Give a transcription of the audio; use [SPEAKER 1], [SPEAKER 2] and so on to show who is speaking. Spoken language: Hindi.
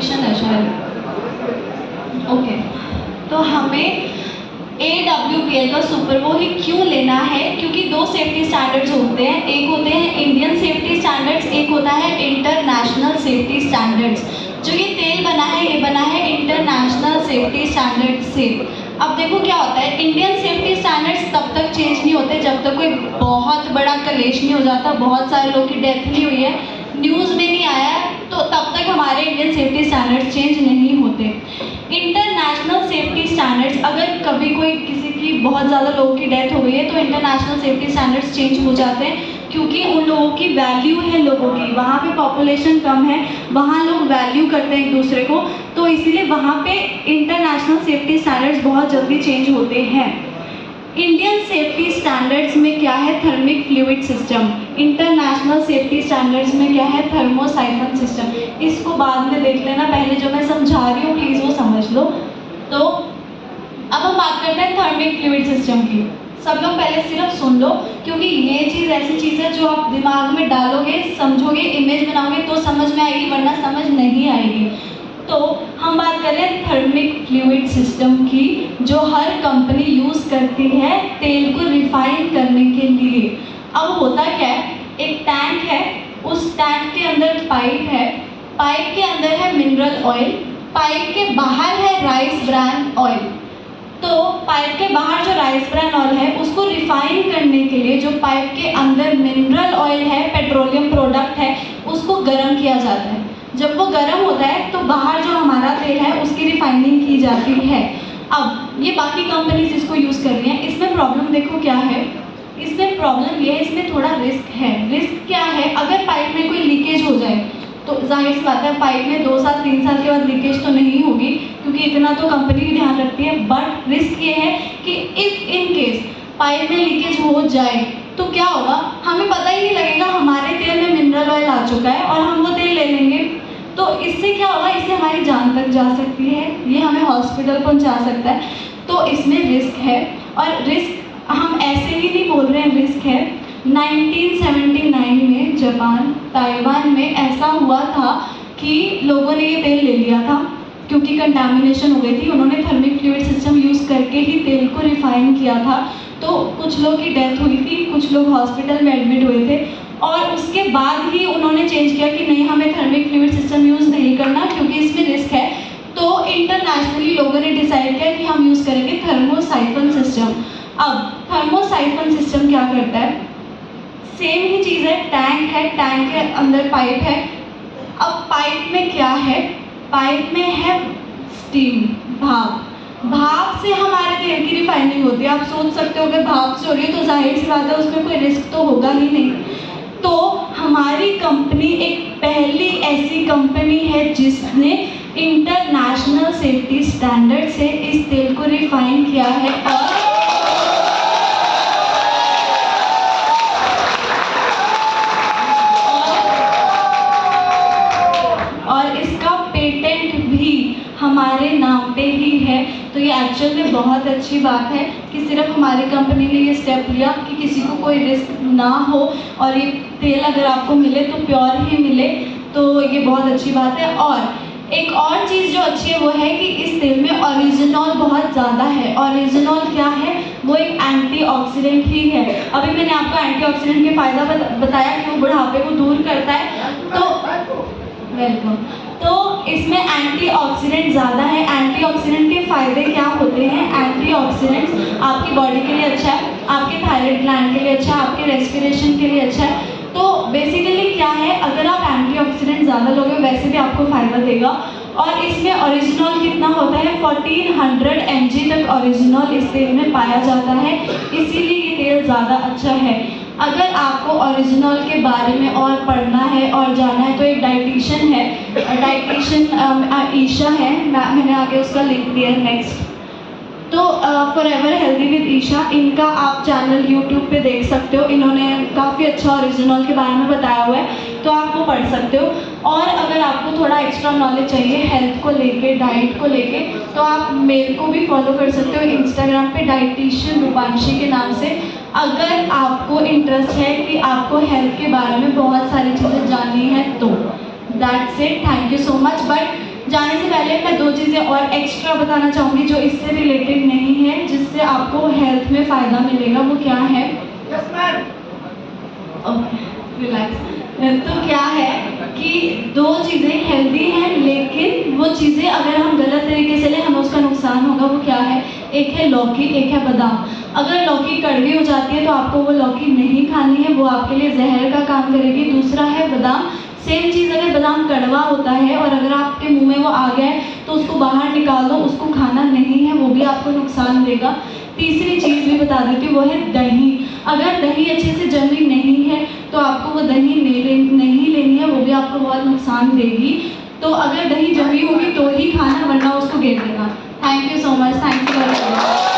[SPEAKER 1] कंडीशन है शायद। ओके, तो हमें AWPL का सुपर वो ही क्यों लेना है? क्योंकि दो सेफ्टी स्टैंडर्ड्स होते हैं, एक होते हैं इंडियन सेफ्टी स्टैंडर्ड्स, एक होता है इंटरनेशनल सेफ्टी स्टैंडर्ड्स। जो ये तेल बना है, ये बना है इंटरनेशनल सेफ्टी स्टैंडर्ड से। अब देखो क्या होता है, इंडियन सेफ्टी स्टैंडर्ड्स तब तक चेंज नहीं होते जब तक कोई बहुत बड़ा कलेश नहीं हो जाता, बहुत सारे लोगों की डेथ नहीं हुई है, न्यूज़ में नहीं आया है, तो तब तक हमारे इंडियन सेफ्टी स्टैंडर्ड्स चेंज नहीं होते। इंटरनेशनल सेफ्टी स्टैंडर्ड्स, अगर कभी कोई किसी की बहुत ज़्यादा लोगों की डेथ हो गई है तो इंटरनेशनल सेफ्टी स्टैंडर्ड्स चेंज हो जाते हैं, क्योंकि उन लोगों की वैल्यू है, लोगों की वहाँ पे पॉपुलेशन कम है, वहाँ लोग वैल्यू करते हैं एक दूसरे को, तो इसीलिए वहाँ पे इंटरनेशनल सेफ्टी स्टैंडर्ड्स बहुत जल्दी चेंज होते हैं। इंडियन सेफ्टी स्टैंडर्ड्स में क्या है? Thermic fluid system. International safety standards में क्या है? Thermosiphon system. इसको बाद में देख लेना, पहले जो मैं समझा रही हूँ प्लीज़ वो समझ लो। तो अब हम बात करते हैं थर्मिक फ्लूइड सिस्टम की। सब लोग पहले सिर्फ सुन लो, क्योंकि ये चीज़ ऐसी चीज़ है जो आप दिमाग में डालोगे, समझोगे, इमेज बनाओगे तो समझ में आएगी, वरना समझ नहीं आएगी। तो हम बात कर रहे हैं थर्मिक फ्लूइड सिस्टम की, जो हर कंपनी यूज़ करती है तेल को रिफाइन करने के लिए। अब होता क्या है, एक टैंक है, उस टैंक के अंदर पाइप है, पाइप के अंदर है मिनरल ऑयल, पाइप के बाहर है राइस ब्रान ऑयल। तो पाइप के बाहर जो राइस ब्रान ऑयल है उसको रिफाइन करने के लिए जो पाइप के अंदर मिनरल ऑयल है, पेट्रोलियम प्रोडक्ट है, उसको गर्म किया जाता है। जब वो गर्म होता है तो बाहर जो हमारा तेल है उसकी रिफाइनिंग की जाती है। अब ये बाकी कंपनीज इसको यूज़ कर रही हैं। इसमें प्रॉब्लम देखो क्या है, इसमें प्रॉब्लम ये है, इसमें थोड़ा रिस्क है। रिस्क क्या है? अगर पाइप में कोई लीकेज हो जाए तो जाहिर सी बात है पाइप में 2 साल 3 साल के बाद लीकेज तो नहीं होगी, क्योंकि इतना तो कंपनी भी ध्यान रखती है। बट रिस्क ये है कि इफ़ इन केस पाइप में लीकेज हो जाए तो क्या होगा, हमें पता ही नहीं लगेगा, हमारे तेल में मिनरल ऑयल आ चुका है और हम वो तेल ले लेंगे। तो इससे क्या होगा, इससे हमारी जान तक जा सकती है, ये हमें हॉस्पिटल पहुंचा सकता है। तो इसमें रिस्क है, और रिस्क हम ऐसे ही नहीं बोल रहे हैं, रिस्क है। 1979 में जापान ताइवान में ऐसा हुआ था कि लोगों ने ये तेल ले लिया था क्योंकि कंटामिनेशन हो गई थी। उन्होंने थर्मिक फ्लूइड सिस्टम यूज़ करके ही तेल को रिफाइन किया था। तो कुछ लोगों की डेथ हुई थी, कुछ लोग हॉस्पिटल में एडमिट हुए थे, और उसके बाद ही उन्होंने चेंज किया कि नहीं, हमें थर्मिक फ्लूइड सिस्टम यूज़ नहीं करना क्योंकि इसमें रिस्क है। तो इंटरनेशनली लोगों ने डिसाइड किया कि हम यूज़ करेंगे थर्मोसाइफन सिस्टम। अब थर्मोसाइफन सिस्टम क्या करता है? सेम ही चीज़ है, टैंक है, टैंक के अंदर पाइप है। अब पाइप में क्या है? पाइप में है स्टीम, भाप। भाप से हमारे तेल की रिफाइनिंग होती है। आप सोच सकते हो अगर भाप से हो रही है तो जाहिर सी बात है उसमें कोई रिस्क तो होगा ही नहीं। तो हमारी कंपनी एक पहली ऐसी कंपनी है जिसने इंटरनेशनल सेफ्टी स्टैंडर्ड से इस तेल को रिफाइन किया है, और इसका पेटेंट भी हमारे नाम पे ही है। तो ये एक्चुअल में बहुत अच्छी बात है कि सिर्फ हमारी कंपनी ने ये स्टेप लिया कि किसी को कोई रिस्क ना हो, और ये तेल अगर आपको मिले तो प्योर ही मिले, तो ये बहुत अच्छी बात है। और एक और चीज़ जो अच्छी है वो है कि इस तेल में ओरिजिनॉल बहुत ज़्यादा है। ओरिजिनॉल क्या है? वो एक एंटीऑक्सीडेंट ही है। अभी मैंने आपको एंटीऑक्सीडेंट के फ़ायदा बताया कि वो बुढ़ापे को दूर करता है। तो वेलकम। तो इसमें एंटीऑक्सीडेंट ज़्यादा है। एंटीऑक्सीडेंट के फ़ायदे क्या होते हैं? एंटीऑक्सीडेंट्स आपकी बॉडी के लिए अच्छा है, आपके थायराइड ग्लैंड के लिए अच्छा है, आपके रेस्पिरेशन के लिए अच्छा है। तो बेसिकली क्या है, अगर आप एंटीऑक्सीडेंट ज़्यादा लोगे वैसे भी आपको फ़ायदा देगा। और इसमें ओरिजिनॉल कितना होता है? 1400 mg तक ओरिजिनॉल इस तेल में पाया जाता है, इसीलिए ये तेल ज़्यादा अच्छा है। अगर आपको ओरिजिनॉल के बारे में और पढ़ना है और जाना है तो एक डाइटिशियन है, डाइटिशियन ईशा है, मैंने आगे उसका लिंक दिया है नेक्स्ट। तो फॉरएवर हेल्दी विद ईशा, इनका आप चैनल यूट्यूब पे देख सकते हो। इन्होंने काफ़ी अच्छा ओरिजिनॉल के बारे में बताया हुआ है, तो आप वो पढ़ सकते हो। और अगर आपको थोड़ा एक्स्ट्रा नॉलेज चाहिए हेल्थ को लेके, डाइट को लेके, तो आप मेरे को भी फॉलो कर सकते हो इंस्टाग्राम पे डाइटिशियन रूपांशी के नाम से। अगर आपको इंटरेस्ट है कि आपको हेल्थ के बारे में बहुत सारी चीज़ें जाननी है तो that's it. Thank you so much. But जाने से पहले मैं 2 चीज़ें और एक्स्ट्रा बताना चाहूँगी जो इससे रिलेटेड नहीं है, जिससे आपको हेल्थ में फ़ायदा मिलेगा। वो क्या है? Okay, relax. तो क्या है कि 2 चीज़ें हेल्दी हैं, लेकिन वो चीज़ें अगर हम गलत तरीके से लें हमें उसका नुकसान होगा। वो क्या है? एक है लौकी, एक है बादाम। अगर लौकी कड़वी हो जाती है तो आपको वो लौकी नहीं खानी है, वो आपके लिए जहर का काम करेगी। दूसरा है बादाम। सेम चीज़, अगर बादाम कड़वा होता है और अगर आपके मुंह में वो आ गया है तो उसको बाहर निकाल दो, उसको खाना नहीं है, वो भी आपको नुकसान देगा। तीसरी चीज़ भी बता देती हूँ, वो है दही। अगर दही अच्छे से जमी नहीं है तो आपको वो दही नहीं लेनी है, वो भी आपको बहुत नुकसान देगी। तो अगर दही जमी होगी तो ही खाना, वरना उसको गिर देगा। Thank you so much, thank you for